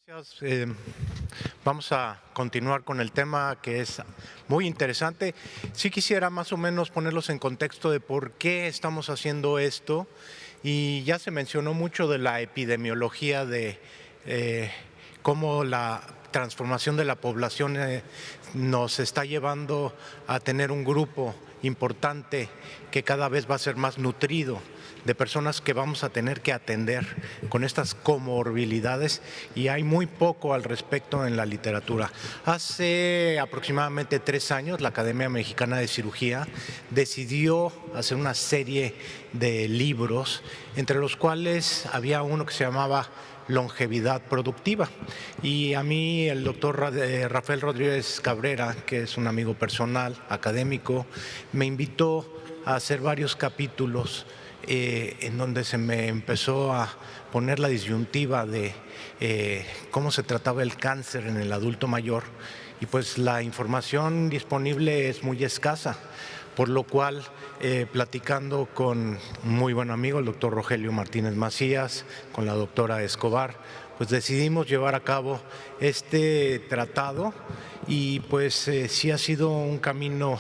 Gracias. Vamos a continuar con el tema que es muy interesante. Sí quisiera más o menos ponerlos en contexto de por qué estamos haciendo esto, y ya se mencionó mucho de la epidemiología de cómo la transformación de la población nos está llevando a tener un grupo importante que cada vez va a ser más nutrido de personas que vamos a tener que atender con estas comorbilidades, y hay muy poco al respecto en la literatura. Hace aproximadamente 3 años la Academia Mexicana de Cirugía decidió hacer una serie de libros, entre los cuales había uno que se llamaba Longevidad Productiva, y a mí el doctor Rafael Rodríguez Cabrera, que es un amigo personal, académico, me invitó a hacer varios capítulos en donde se me empezó a poner la disyuntiva de cómo se trataba el cáncer en el adulto mayor, y pues la información disponible es muy escasa, por lo cual platicando con un muy buen amigo, el doctor Rogelio Martínez Macías, con la doctora Escobar, pues decidimos llevar a cabo este tratado, y pues sí ha sido un camino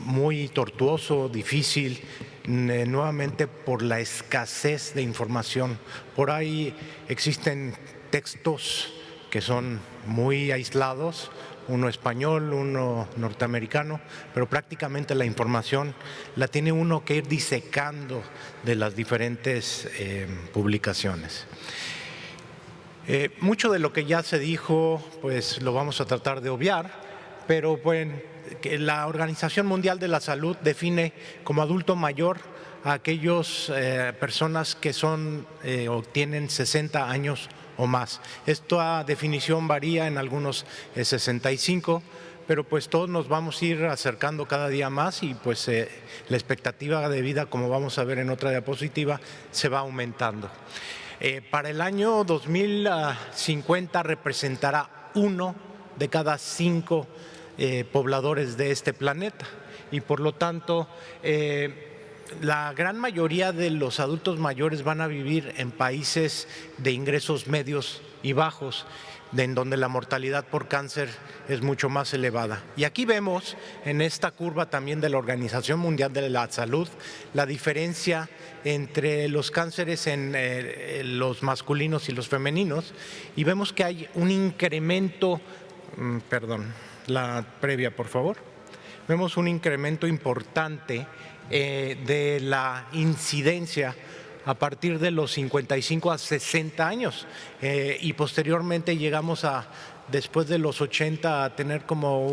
muy tortuoso, difícil, nuevamente por la escasez de información. Por ahí existen textos que son muy aislados, uno español, uno norteamericano, pero prácticamente la información la tiene uno que ir disecando de las diferentes publicaciones. Mucho de lo que ya se dijo, pues lo vamos a tratar de obviar, pero bueno, que la Organización Mundial de la Salud define como adulto mayor a aquellas personas que son o tienen 60 años o más. Esta definición varía, en algunos 65, pero pues todos nos vamos a ir acercando cada día más, y pues la expectativa de vida, como vamos a ver en otra diapositiva, se va aumentando. Para el año 2050 representará 1 de cada 5 pobladores de este planeta, y por lo tanto la gran mayoría de los adultos mayores van a vivir en países de ingresos medios y bajos, en donde la mortalidad por cáncer es mucho más elevada. Y aquí vemos en esta curva también de la Organización Mundial de la Salud la diferencia entre los cánceres en los masculinos y los femeninos, y vemos que hay un incremento, la previa por favor, vemos un incremento importante de la incidencia a partir de los 55 a 60 años, y posteriormente llegamos después de los 80 a tener como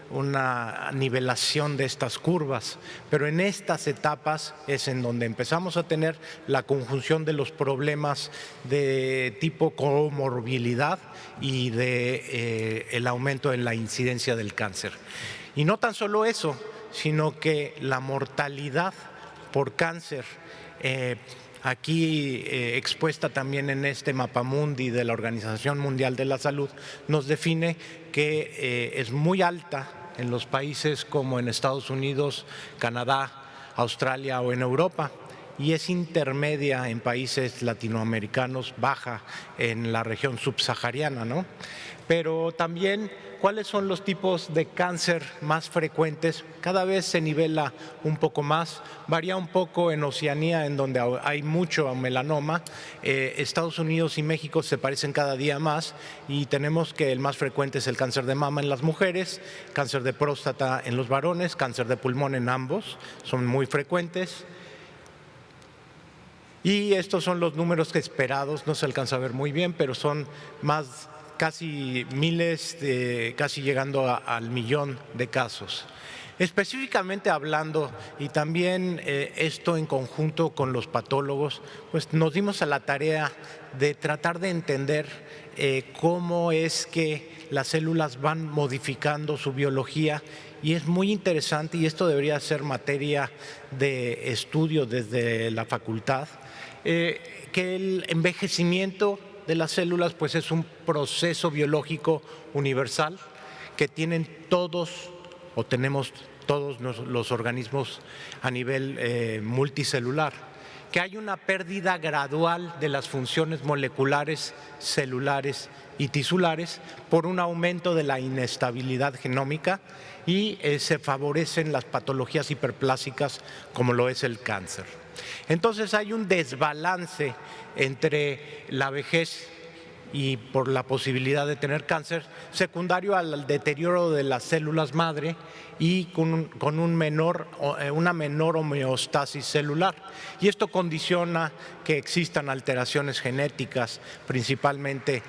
una nivelación de estas curvas, pero en estas etapas es en donde empezamos a tener la conjunción de los problemas de tipo comorbilidad y de el aumento en la incidencia del cáncer. Y no tan solo eso, sino que la mortalidad por cáncer, aquí expuesta también en este mapamundi de la Organización Mundial de la Salud, nos define que es muy alta en los países como en Estados Unidos, Canadá, Australia o en Europa, y es intermedia en países latinoamericanos, baja en la región subsahariana, ¿no? Pero también, ¿cuáles son los tipos de cáncer más frecuentes? Cada vez se nivela un poco más, varía un poco en Oceanía, en donde hay mucho melanoma. Estados Unidos y México se parecen cada día más, y tenemos que el más frecuente es el cáncer de mama en las mujeres, cáncer de próstata en los varones, cáncer de pulmón en ambos, son muy frecuentes. Y estos son los números esperados, no se alcanza a ver muy bien, pero son más, casi miles, casi llegando al millón de casos. Específicamente hablando, y también esto en conjunto con los patólogos, pues nos dimos a la tarea de tratar de entender cómo es que las células van modificando su biología, y es muy interesante, y esto debería ser materia de estudio desde la facultad, que el envejecimiento de las células pues es un proceso biológico universal que tienen todos, o tenemos todos los organismos a nivel multicelular, que hay una pérdida gradual de las funciones moleculares, celulares y tisulares por un aumento de la inestabilidad genómica y se favorecen las patologías hiperplásicas como lo es el cáncer. Entonces hay un desbalance entre la vejez y por la posibilidad de tener cáncer, secundario al deterioro de las células madre y con una menor homeostasis celular. Y esto condiciona que existan alteraciones genéticas, principalmente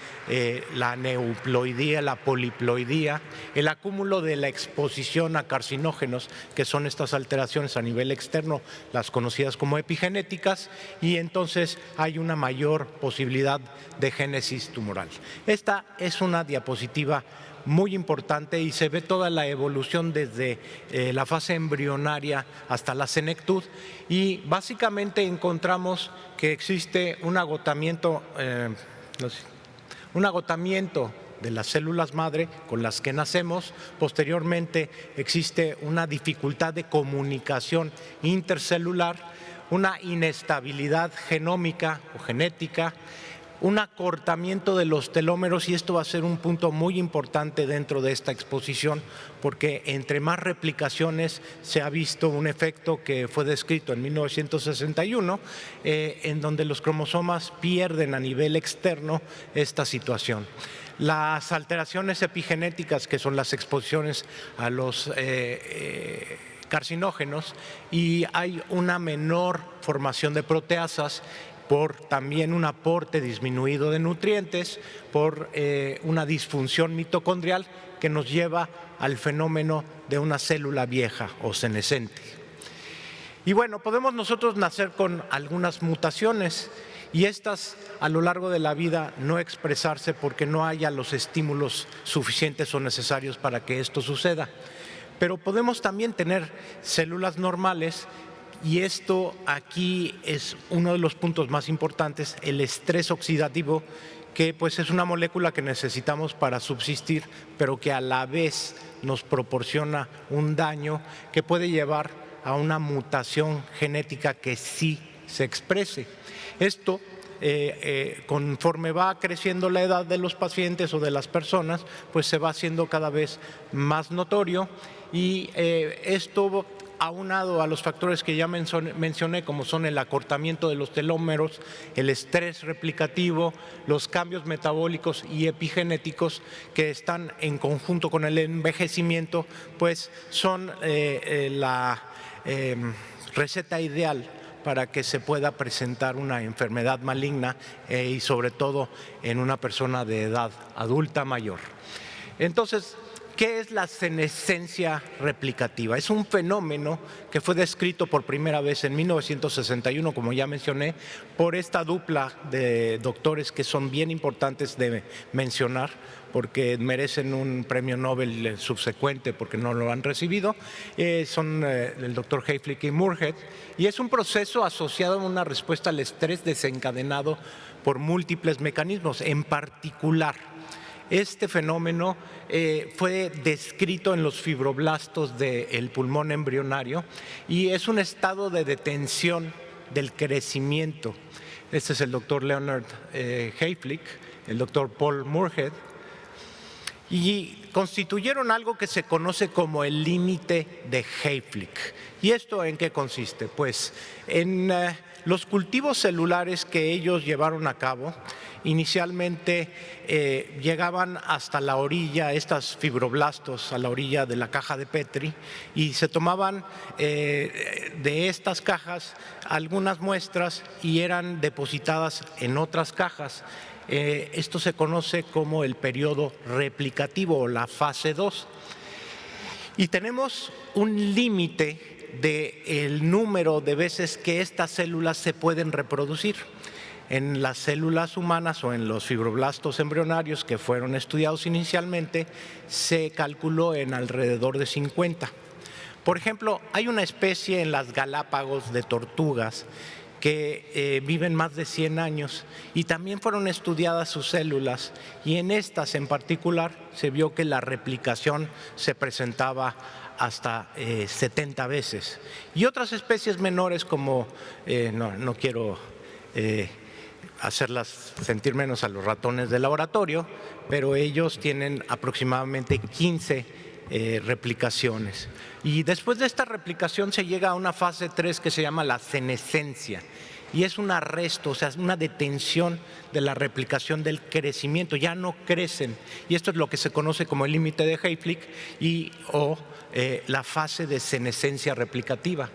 la neuploidía, la poliploidía, el acúmulo de la exposición a carcinógenos, que son estas alteraciones a nivel externo, las conocidas como epigenéticas, y entonces hay una mayor posibilidad de génesis tumoral. Esta es una diapositiva muy importante y se ve toda la evolución desde la fase embrionaria hasta la senectud, y básicamente encontramos que existe un agotamiento de las células madre con las que nacemos. Posteriormente existe una dificultad de comunicación intercelular, una inestabilidad genómica o genética, un acortamiento de los telómeros, y esto va a ser un punto muy importante dentro de esta exposición, porque entre más replicaciones se ha visto un efecto que fue descrito en 1961, en donde los cromosomas pierden a nivel externo esta situación. Las alteraciones epigenéticas, que son las exposiciones a los carcinógenos, y hay una menor formación de proteasas por también un aporte disminuido de nutrientes, por una disfunción mitocondrial que nos lleva al fenómeno de una célula vieja o senescente. Y bueno, podemos nosotros nacer con algunas mutaciones y estas a lo largo de la vida no expresarse porque no haya los estímulos suficientes o necesarios para que esto suceda. Pero podemos también tener células normales. Y esto aquí es uno de los puntos más importantes, el estrés oxidativo, que pues es una molécula que necesitamos para subsistir, pero que a la vez nos proporciona un daño que puede llevar a una mutación genética que sí se exprese. Esto, conforme va creciendo la edad de los pacientes o de las personas, pues se va haciendo cada vez más notorio, y esto, aunado a los factores que ya mencioné, como son el acortamiento de los telómeros, el estrés replicativo, los cambios metabólicos y epigenéticos que están en conjunto con el envejecimiento, pues son la receta ideal para que se pueda presentar una enfermedad maligna y sobre todo en una persona de edad adulta mayor. Entonces, ¿qué es la senescencia replicativa? Es un fenómeno que fue descrito por primera vez en 1961, como ya mencioné, por esta dupla de doctores que son bien importantes de mencionar, porque merecen un premio Nobel subsecuente porque no lo han recibido. Son el doctor Hayflick y Moorhead, y es un proceso asociado a una respuesta al estrés desencadenado por múltiples mecanismos. En particular, este fenómeno fue descrito en los fibroblastos del pulmón embrionario y es un estado de detención del crecimiento. Este es el doctor Leonard Hayflick, el doctor Paul Moorhead, y constituyeron algo que se conoce como el límite de Hayflick. ¿Y esto en qué consiste? Pues en los cultivos celulares que ellos llevaron a cabo, inicialmente llegaban hasta la orilla, estas fibroblastos, a la orilla de la caja de Petri, y se tomaban de estas cajas algunas muestras y eran depositadas en otras cajas. Esto se conoce como el periodo replicativo o la fase 2. Y tenemos un límite del número de veces que estas células se pueden reproducir. En las células humanas o en los fibroblastos embrionarios que fueron estudiados inicialmente, se calculó en alrededor de 50. Por ejemplo, hay una especie en las Galápagos de tortugas que viven más de 100 años y también fueron estudiadas sus células, y en estas en particular se vio que la replicación se presentaba hasta 70 veces. Y otras especies menores como, no quiero hacerlas sentir menos a los ratones de laboratorio, pero ellos tienen aproximadamente 15 replicaciones. Y después de esta replicación se llega a una fase 3 que se llama la senescencia. Y es un arresto, o sea, una detención de la replicación del crecimiento. Ya no crecen. Y esto es lo que se conoce como el límite de Hayflick o la fase de senescencia replicativa.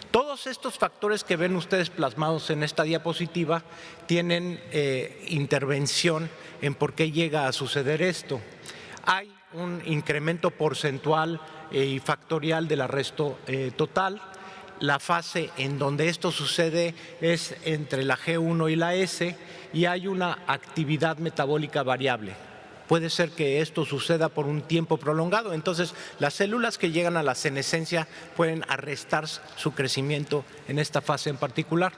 Todos estos factores que ven ustedes plasmados en esta diapositiva tienen intervención en por qué llega a suceder esto. Hay un incremento porcentual y factorial del arresto total. La fase en donde esto sucede es entre la G1 y la S y hay una actividad metabólica variable. Puede ser que esto suceda por un tiempo prolongado. Entonces, las células que llegan a la senescencia pueden arrestar su crecimiento en esta fase en particular.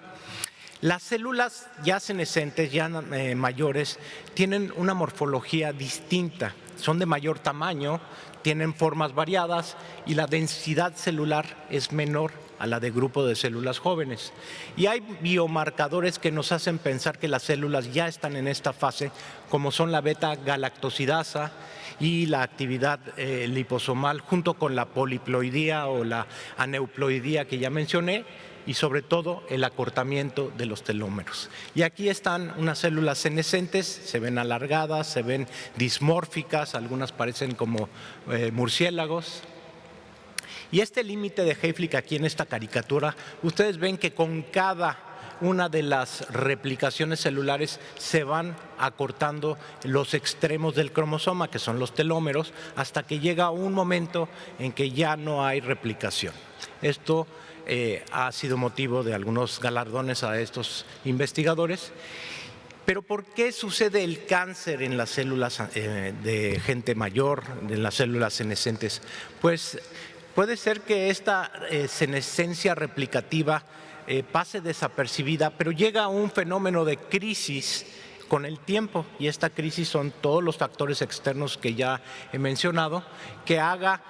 Las células ya senescentes, ya mayores, tienen una morfología distinta. Son de mayor tamaño, tienen formas variadas y la densidad celular es menor a la de grupo de células jóvenes. Y hay biomarcadores que nos hacen pensar que las células ya están en esta fase, como son la beta-galactosidasa y la actividad liposomal, junto con la poliploidía o la aneuploidía que ya mencioné, y sobre todo el acortamiento de los telómeros. Y aquí están unas células senescentes, se ven alargadas, se ven dismórficas, algunas parecen como murciélagos. Y este límite de Hayflick aquí en esta caricatura, ustedes ven que con cada una de las replicaciones celulares se van acortando los extremos del cromosoma, que son los telómeros, hasta que llega un momento en que ya no hay replicación. Esto ha sido motivo de algunos galardones a estos investigadores. Pero ¿por qué sucede el cáncer en las células de gente mayor, en las células senescentes? Pues puede ser que esta senescencia replicativa pase desapercibida, pero llega un fenómeno de crisis con el tiempo, y esta crisis son todos los factores externos que ya he mencionado, que haga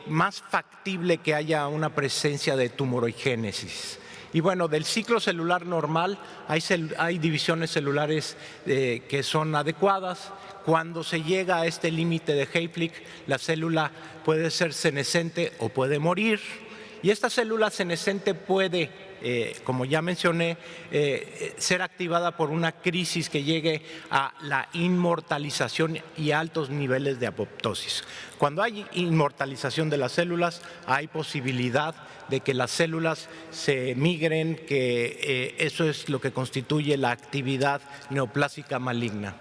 más factible que haya una presencia de tumorigénesis. Y bueno, del ciclo celular normal hay divisiones celulares que son adecuadas. Cuando se llega a este límite de Hayflick, la célula puede ser senescente o puede morir. Y esta célula senescente puede, como ya mencioné, ser activada por una crisis que llegue a la inmortalización y altos niveles de apoptosis. Cuando hay inmortalización de las células, hay posibilidad de que las células se migren, que eso es lo que constituye la actividad neoplásica maligna.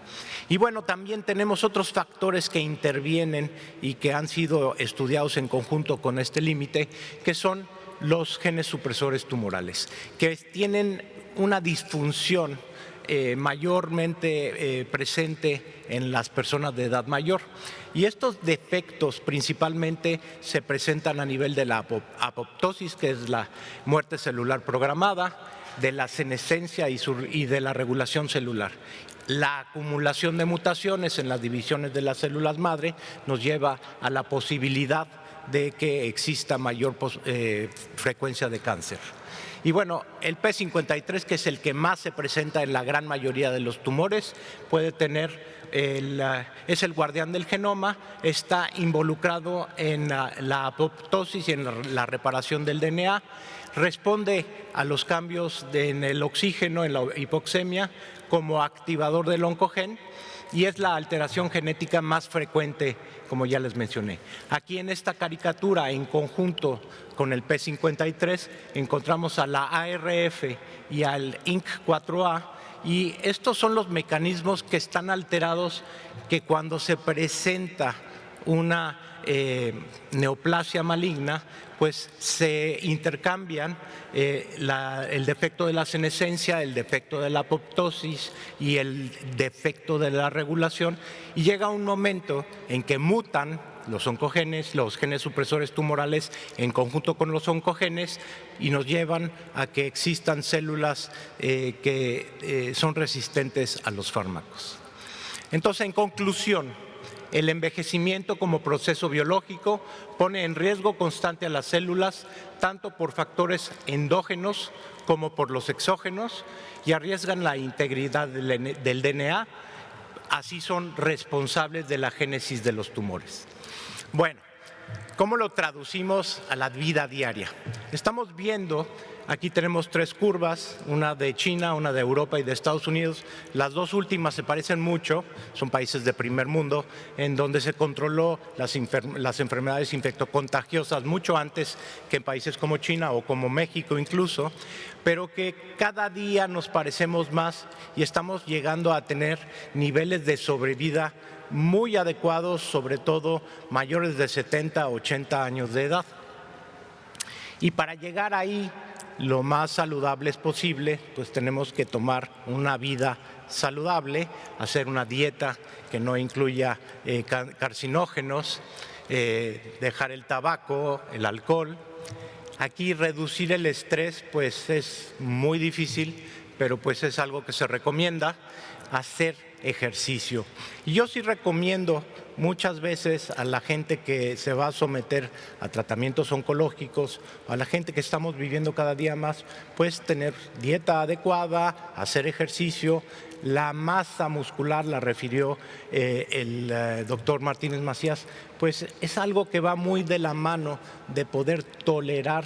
Y bueno, también tenemos otros factores que intervienen y que han sido estudiados en conjunto con este límite, que son los genes supresores tumorales, que tienen una disfunción mayormente presente en las personas de edad mayor. Y estos defectos principalmente se presentan a nivel de la apoptosis, que es la muerte celular programada, de la senescencia y de la regulación celular. La acumulación de mutaciones en las divisiones de las células madre nos lleva a la posibilidad de que exista mayor frecuencia de cáncer. Y bueno, el P53, que es el que más se presenta en la gran mayoría de los tumores, puede tener es el guardián del genoma, está involucrado en la apoptosis y en la reparación del DNA, responde a los cambios en el oxígeno, en la hipoxemia, como activador del oncogen, y es la alteración genética más frecuente, como ya les mencioné. Aquí en esta caricatura, en conjunto con el P53, encontramos a la ARF y al INC4A, y estos son los mecanismos que están alterados, que cuando se presenta una neoplasia maligna, pues se intercambian el defecto de la senescencia, el defecto de la apoptosis y el defecto de la regulación, y llega un momento en que mutan los oncogenes, los genes supresores tumorales en conjunto con los oncogenes, y nos llevan a que existan células que son resistentes a los fármacos. Entonces, en conclusión, El envejecimiento como proceso biológico pone en riesgo constante a las células, tanto por factores endógenos como por los exógenos, y arriesgan la integridad del DNA, así son responsables de la génesis de los tumores. Bueno, ¿cómo lo traducimos a la vida diaria? Estamos viendo, aquí tenemos tres curvas, una de China, una de Europa y de Estados Unidos. Las dos últimas se parecen mucho, son países de primer mundo, en donde se controló las enfermedades infectocontagiosas mucho antes que en países como China o como México incluso, pero que cada día nos parecemos más y estamos llegando a tener niveles de sobrevida muy adecuados, sobre todo mayores de 70, 80 años de edad. Y para llegar ahí lo más saludables posible, pues tenemos que tomar una vida saludable, hacer una dieta que no incluya carcinógenos, dejar el tabaco, el alcohol. Aquí reducir el estrés pues es muy difícil, pero pues es algo que se recomienda. Hacer ejercicio. Y yo sí recomiendo muchas veces a la gente que se va a someter a tratamientos oncológicos, a la gente que estamos viviendo cada día más, pues tener dieta adecuada, hacer ejercicio. La masa muscular, la refirió el doctor Martínez Macías, pues es algo que va muy de la mano de poder tolerar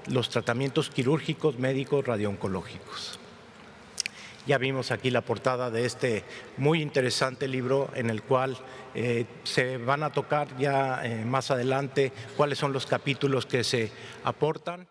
los tratamientos quirúrgicos, médicos, radiooncológicos. Ya vimos aquí la portada de este muy interesante libro en el cual se van a tocar ya más adelante cuáles son los capítulos que se aportan.